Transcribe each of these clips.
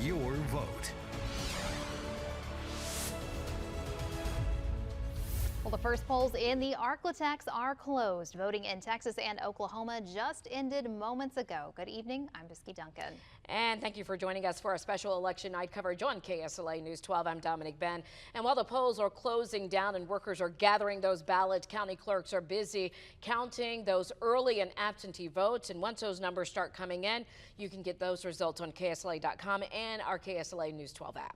your vote. Well, the first polls in the Arklatex are closed. Voting in Texas and Oklahoma just ended moments ago. Good evening. I'm Biski Duncan. And thank you for joining us for our special election night coverage on KSLA News 12. I'm Dominic Ben. And while the polls are closing down and workers are gathering those ballots, county clerks are busy counting those early and absentee votes. And once those numbers start coming in, you can get those results on KSLA.com and our KSLA News 12 app.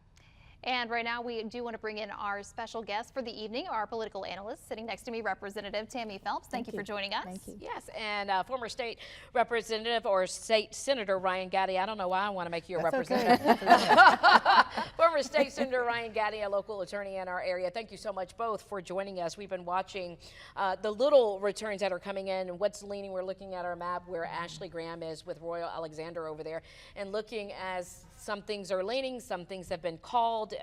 And right now we do want to bring in our special guest for the evening, our political analyst. Sitting next to me, Representative Tammy Phelps. Thank you for joining us. Thank you. Yes, and former state representative or state senator Ryan Gaddy. I don't know why I want to make you a representative. Okay. Former state senator Ryan Gaddy, a local attorney in our area. Thank you so much both for joining us. We've been watching the little returns that are coming in and what's leaning. We're looking at our map where Ashley Graham is with Royal Alexander over there and looking as some things are leaning, some things have been called,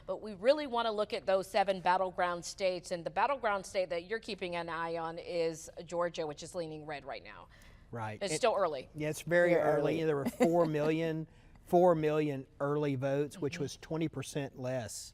but we really want to look at those 7 battleground states. And the battleground state that you're keeping an eye on is Georgia, which is leaning red right now. Right. It's still early. Yeah, it's very early. There were 4 million early votes, which was 20% less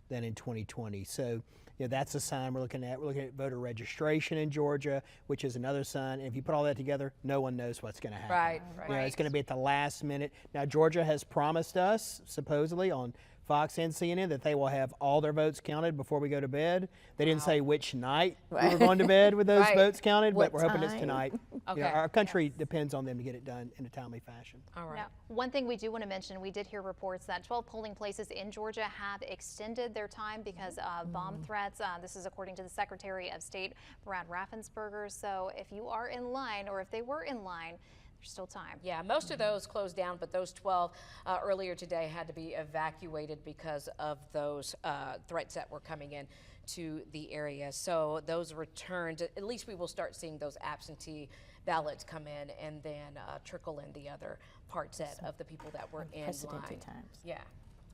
than in 2020. So, you know, that's a sign we're looking at. We're looking at voter registration in Georgia, which is another sign. And if you put all that together, no one knows what's going to happen. Right, You know, it's going to be at the last minute. Now, Georgia has promised us, supposedly, on Fox and CNN that they will have all their votes counted before we go to bed. They didn't say which night we were going to bed with those votes counted, but we're hoping it's tonight. Okay. You know, our country depends on them to get it done in a timely fashion. All right. Now, one thing we do want to mention, we did hear reports that 12 polling places in Georgia have extended their time because of bomb threats. This is according to the Secretary of State, Brad Raffensperger. So if you are in line, or if they were in line, there's still time. Yeah, most of those closed down, but those 12 earlier today had to be evacuated because of those threats that were coming in to the area. So those returned. At least we will start seeing those absentee ballots come in and then trickle in the other parts of the people that were in line. Unprecedented times. Yeah.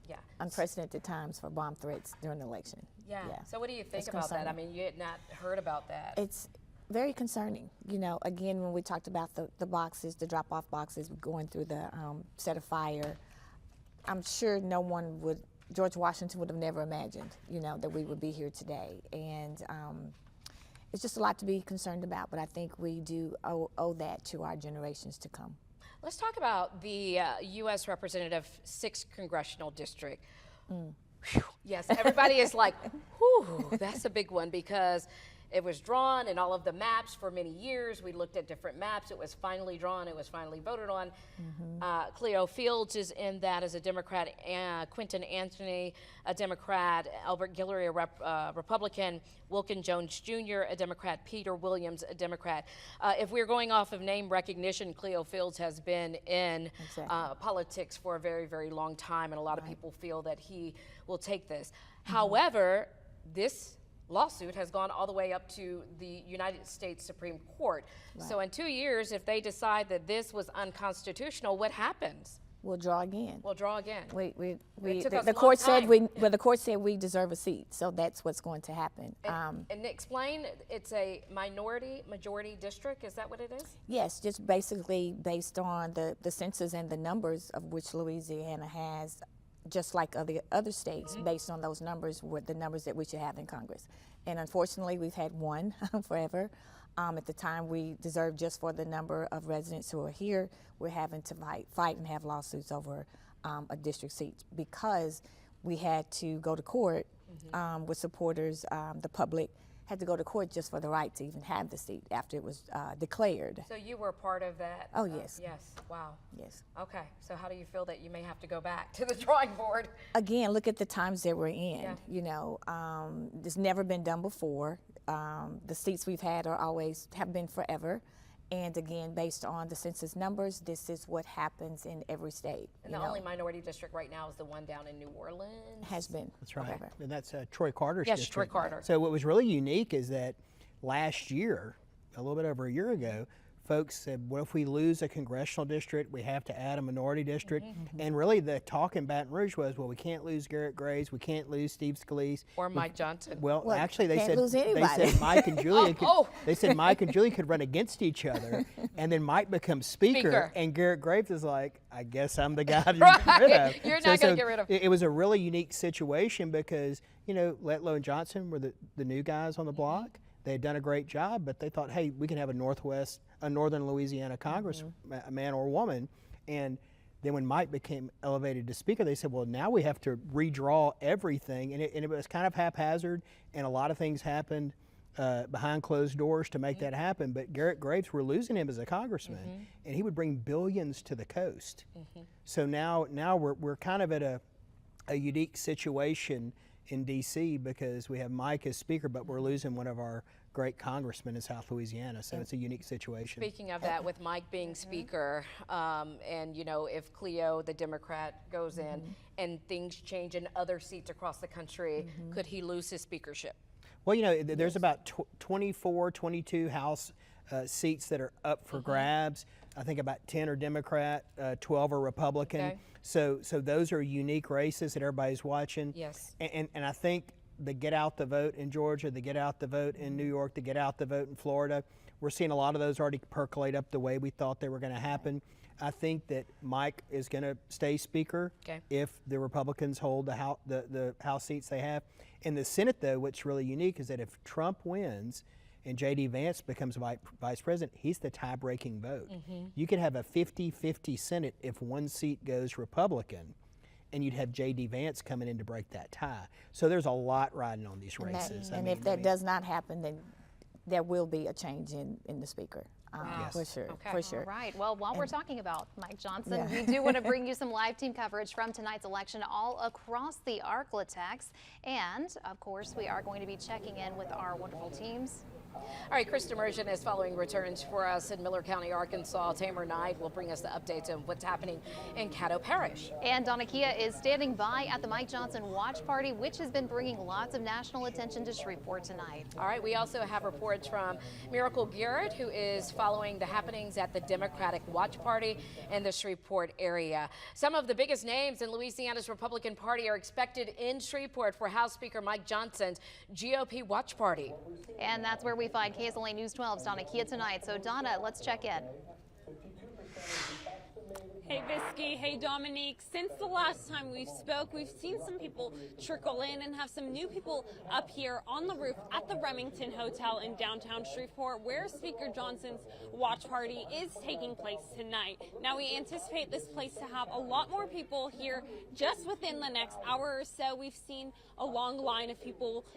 Yeah. Unprecedented times for bomb threats during the election. Yeah. So what do you think It's about that? I concerning. mean, you had not heard about that. It's very concerning. You know, again, when we talked about the boxes, the drop-off boxes going through the set of fire, I'm sure no one would, George Washington would have never imagined, you know, that we would be here today. And it's just a lot to be concerned about, but I think we do owe that to our generations to come. Let's talk about the U.S. Representative 6th Congressional District. Whew. Yes, everybody is like, whew, that's a big one because it was drawn in all of the maps for many years. We looked at different maps. It was finally drawn. It was finally voted on. Cleo Fields is in that as a Democrat. Quentin Anthony, a Democrat. Albert Guillory, a Republican. Wilkin Jones Jr., a Democrat. Peter Williams, a Democrat. If we're going off of name recognition, Cleo Fields has been in politics for a very, very long time, and a lot of people feel that he will take this. However, this lawsuit has gone all the way up to the United States Supreme Court. So in 2 years, if they decide that this was unconstitutional, what happens? We'll draw again. We'll draw again. The court said the court said we deserve a seat, so that's what's going to happen. And explain, it's a majority district, is that what it is? Yes, just basically based on the census and the numbers of which Louisiana has, just like other states, based on those numbers, were the numbers that we should have in Congress. And unfortunately, we've had one forever. At the time, we deserved just for the number of residents who are here. We're having to fight and have lawsuits over a district seat because we had to go to court with supporters, the public had to go to court just for the right to even have the seat after it was declared. So you were part of that? Oh, yes. Yes, wow. Yes. Okay, so how do you feel that you may have to go back to the drawing board? Again, look at the times that we're in. Yeah. You know, it's never been done before. The seats we've had have been forever. And again, based on the census numbers, this is what happens in every state. And the only minority district right now is the one down in New Orleans? Has been. That's right. Forever. And that's Troy Carter's Yes, district. Troy Carter. So what was really unique is that last year, a little bit over a year ago, folks said, what if we lose a congressional district? We have to add a minority district. And really the talk in Baton Rouge was, well, we can't lose Garrett Graves, we can't lose Steve Scalise. Or Mike Johnson. Well, actually they can't said lose anybody. Mike and Julia Oh. they said Mike and Julia could run against each other, and then Mike becomes speaker. And Garrett Graves is like, I guess I'm the guy to get rid of. You're not going to get rid of. It was a really unique situation because, you know, Letlow and Johnson were the new guys on the block. They had done a great job, but they thought, hey, we can have a Northern Louisiana Congress, a man or woman. And then when Mike became elevated to speaker, they said, well, now we have to redraw everything. And it was kind of haphazard, and a lot of things happened behind closed doors to make that happen. But Garrett Graves, we're losing him as a congressman, and he would bring billions to the coast. So now we're kind of at a unique situation in D.C. because we have Mike as speaker, but we're losing one of our great congressmen in South Louisiana. So it's a unique situation. Speaking of that, with Mike being speaker, and you know, if Cleo, the Democrat, goes in and things change in other seats across the country, could he lose his speakership? Well, you know, there's about 24, 22 House seats that are up for grabs. I think about 10 are Democrat, 12 are Republican. Okay. So those are unique races that everybody's watching. Yes. And I think the get out the vote in Georgia, the get out the vote in New York, the get out the vote in Florida, we're seeing a lot of those already percolate up the way we thought they were going to happen. I think that Mike is going to stay speaker if the Republicans hold the House seats they have. In the Senate, though, what's really unique is that if Trump wins and J.D. Vance becomes vice president, he's the tie-breaking vote. You could have a 50-50 Senate if one seat goes Republican, and you'd have J.D. Vance coming in to break that tie. So there's a lot riding on these races. And if that does not happen, then there will be a change in the speaker. For sure, for sure. All right. Well, while we're talking about Mike Johnson, we do want to bring you some live team coverage from tonight's election all across the Arklatex. And, of course, we are going to be checking in with our wonderful teams. All right, Chris Demersion is following returns for us in Miller County, Arkansas. Tamer Knight will bring us the updates on what's happening in Caddo Parish. And Donna Kia is standing by at the Mike Johnson watch party, which has been bringing lots of national attention to Shreveport tonight. All right, we also have reports from Miracle Garrett, who is following the happenings at the Democratic watch party in the Shreveport area. Some of the biggest names in Louisiana's Republican Party are expected in Shreveport for House Speaker Mike Johnson's GOP watch party. And that's where we find KSLA News 12's Donna Kia tonight. So Donna, let's check in. Hey Visky, hey Dominique. Since the last time we spoke, we've seen some people trickle in and have some new people up here on the roof at the Remington Hotel in downtown Shreveport, where Speaker Johnson's watch party is taking place tonight. Now we anticipate this place to have a lot more people here just within the next hour or so. We've seen a long line of people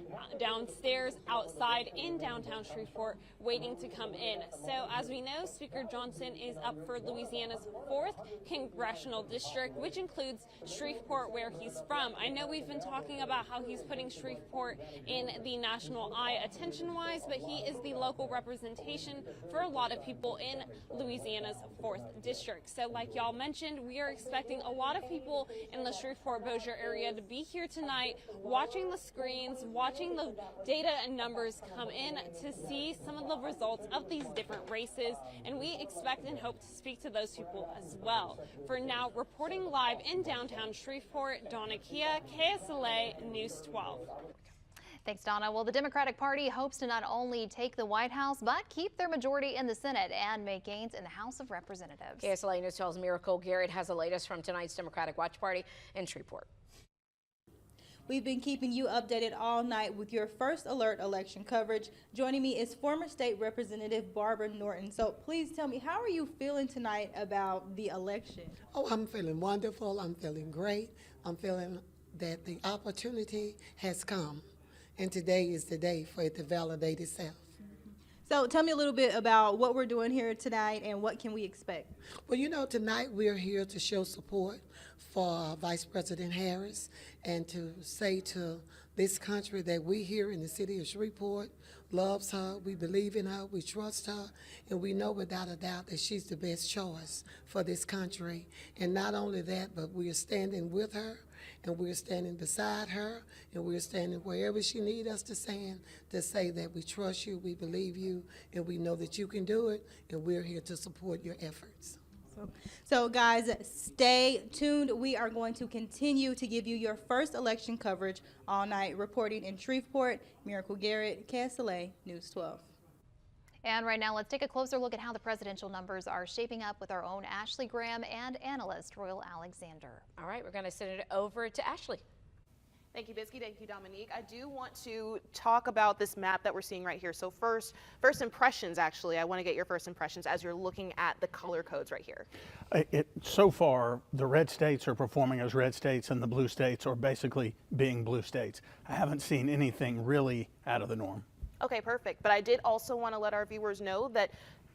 downstairs, outside in downtown Shreveport waiting to come in. So as we know, Speaker Johnson is up for Louisiana's 4th Congressional District, which includes Shreveport, where he's from. I know we've been talking about how he's putting Shreveport in the national eye attention-wise, but he is the local representation for a lot of people in Louisiana's 4th District. So like y'all mentioned, we are expecting a lot of people in the Shreveport-Bossier area to be here tonight, watching the screens, watching the data and numbers come in to see some of the results of these different races, and we expect and hope to speak to those people as well. For now, reporting live in downtown Shreveport, Donna Kia, KSLA News 12. Thanks, Donna. Well, the Democratic Party hopes to not only take the White House, but keep their majority in the Senate and make gains in the House of Representatives. KSLA News 12's Miracle Garrett has the latest from tonight's Democratic watch party in Shreveport. We've been keeping you updated all night with your first alert election coverage. Joining me is former State Representative Barbar Norton. So please tell me, how are you feeling tonight about the election? Oh, I'm feeling wonderful. I'm feeling great. I'm feeling that the opportunity has come, and today is the day for it to validate itself. So tell me a little bit about what we're doing here tonight and what can we expect? Well, you know, tonight we're here to show support for Vice President Harris and to say to this country that we here in the city of Shreveport loves her, we believe in her, we trust her, and we know without a doubt that she's the best choice for this country. And not only that, but we are standing with her, and we're standing beside her, and we're standing wherever she needs us to stand to say that we trust you, we believe you, and we know that you can do it, and we're here to support your efforts. So guys, stay tuned. We are going to continue to give you your first election coverage all night. Reporting in Shreveport, Miracle Garrett, KSLA News 12. And right now, let's take a closer look at how the presidential numbers are shaping up with our own Ashley Graham and analyst Royal Alexander. All right, we're going to send it over to Ashley. Thank you, Bisky. Thank you, Dominique. I do want to talk about this map that we're seeing right here. So first impressions, actually. I want to get your first impressions as you're looking at the color codes right here. So far, the red states are performing as red states and the blue states are basically being blue states. I haven't seen anything really out of the norm. Okay, perfect. But I did also want to let our viewers know that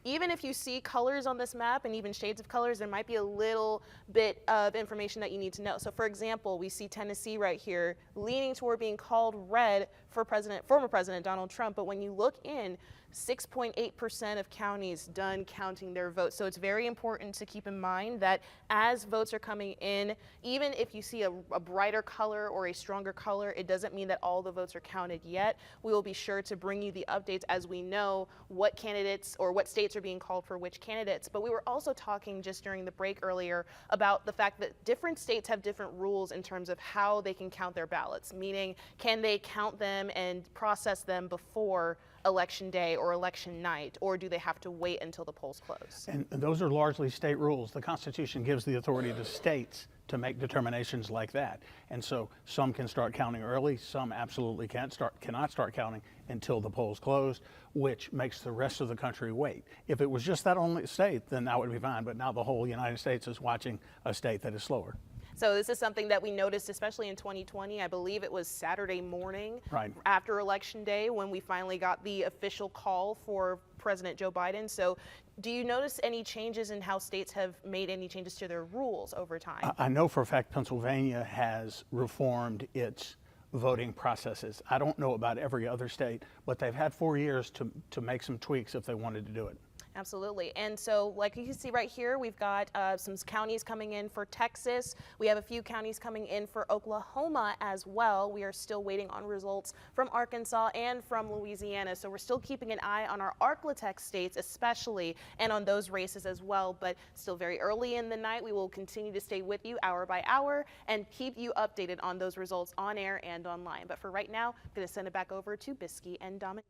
even if you see colors on this map and even shades of colors, there might be a little bit of information that you need to know. So for example, we see Tennessee right here leaning toward being called red for former President Donald Trump. But when you look in, 6.8% of counties done counting their votes. So it's very important to keep in mind that as votes are coming in, even if you see a brighter color or a stronger color, it doesn't mean that all the votes are counted yet. We will be sure to bring you the updates as we know what candidates or what states are being called for which candidates. But we were also talking just during the break earlier about the fact that different states have different rules in terms of how they can count their ballots, meaning can they count them and process them before election day or election night, or do they have to wait until the polls close? And those are largely state rules. The Constitution gives the authority to states to make determinations like that. And so some can start counting early, some absolutely cannot start counting until the polls closed, which makes the rest of the country wait. If it was just that only state, then that would be fine. But now the whole United States is watching a state that is slower. So this is something that we noticed, especially in 2020. I believe it was Saturday morning after Election Day when we finally got the official call for President Joe Biden. So do you notice any changes in how states have made any changes to their rules over time? I know for a fact Pennsylvania has reformed its voting processes. I don't know about every other state, but they've had 4 years to make some tweaks if they wanted to do it. Absolutely. And so like you can see right here, we've got some counties coming in for Texas. We have a few counties coming in for Oklahoma as well. We are still waiting on results from Arkansas and from Louisiana. So we're still keeping an eye on our Arklatex states especially and on those races as well. But still very early in the night, we will continue to stay with you hour by hour and keep you updated on those results on air and online. But for right now, I'm going to send it back over to Bisky and Dominic.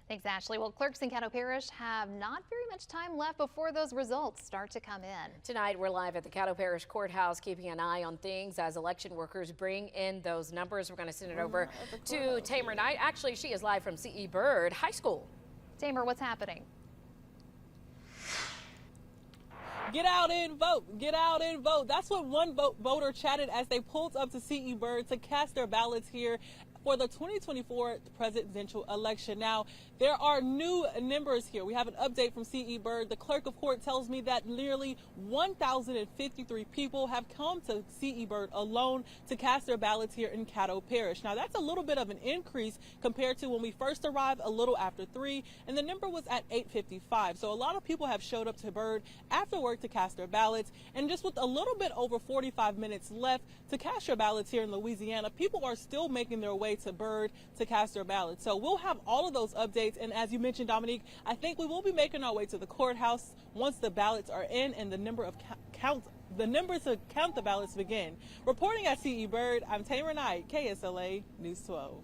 Thanks, Ashley. Well, clerks in Caddo Parish have not very much time left before those results start to come in. Tonight, we're live at the Caddo Parish Courthouse, keeping an eye on things as election workers bring in those numbers. We're going to send it over to Tamer Knight. Actually, she is live from C.E. Byrd High School. Tamer, what's happening? Get out and vote. Get out and vote. That's what one voter chatted as they pulled up to C.E. Byrd to cast their ballots here for the 2024 presidential election. Now, there are new numbers here. We have an update from C.E. Byrd. The clerk of court tells me that nearly 1,053 people have come to C.E. Byrd alone to cast their ballots here in Caddo Parish. Now, that's a little bit of an increase compared to when we first arrived a little after 3, and the number was at 8:55. So a lot of people have showed up to Byrd after work to cast their ballots, and just with a little bit over 45 minutes left to cast your ballots here in Louisiana, people are still making their way to Byrd to cast their ballots. So we'll have all of those updates, and as you mentioned, Dominique, I think we will be making our way to the courthouse once the ballots are in and the numbers to count the ballots begin. Reporting at C.E. Byrd, I'm Tamer Knight, KSLA News 12.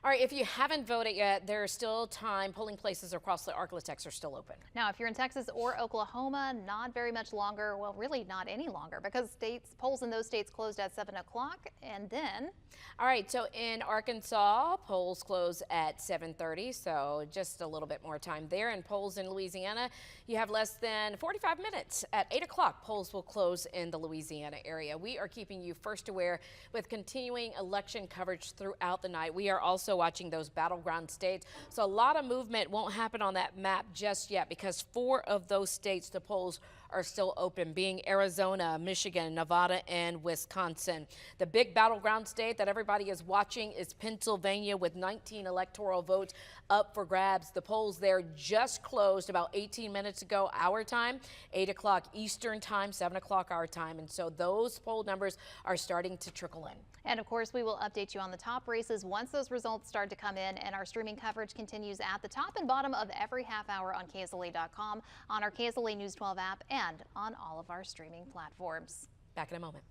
All right, if you haven't voted yet, there's still time. Polling places across the Arklatex are still open. Now, if you're in Texas or Oklahoma, not very much longer. Well, really not any longer, because polls in those states closed at 7 o'clock, and then. All right, so in Arkansas, polls close at 7:30, so just a little bit more time there. And polls in Louisiana, you have less than 45 minutes. At 8 o'clock, polls will close in the Louisiana area. We are keeping you first aware with continuing election coverage throughout the night. We are also watching those battleground states, so a lot of movement won't happen on that map just yet, because 4 of those states, the polls are still open, being Arizona, Michigan, Nevada, and Wisconsin. The big battleground state that everybody is watching is Pennsylvania, with 19 electoral votes up for grabs. The polls there just closed about 18 minutes ago, our time, 8 o'clock Eastern time, 7 o'clock our time. And so those poll numbers are starting to trickle in. And of course, we will update you on the top races once those results start to come in, and our streaming coverage continues at the top and bottom of every half hour on KSLA.com, on our KSLA News 12 app, and on all of our streaming platforms. Back in a moment.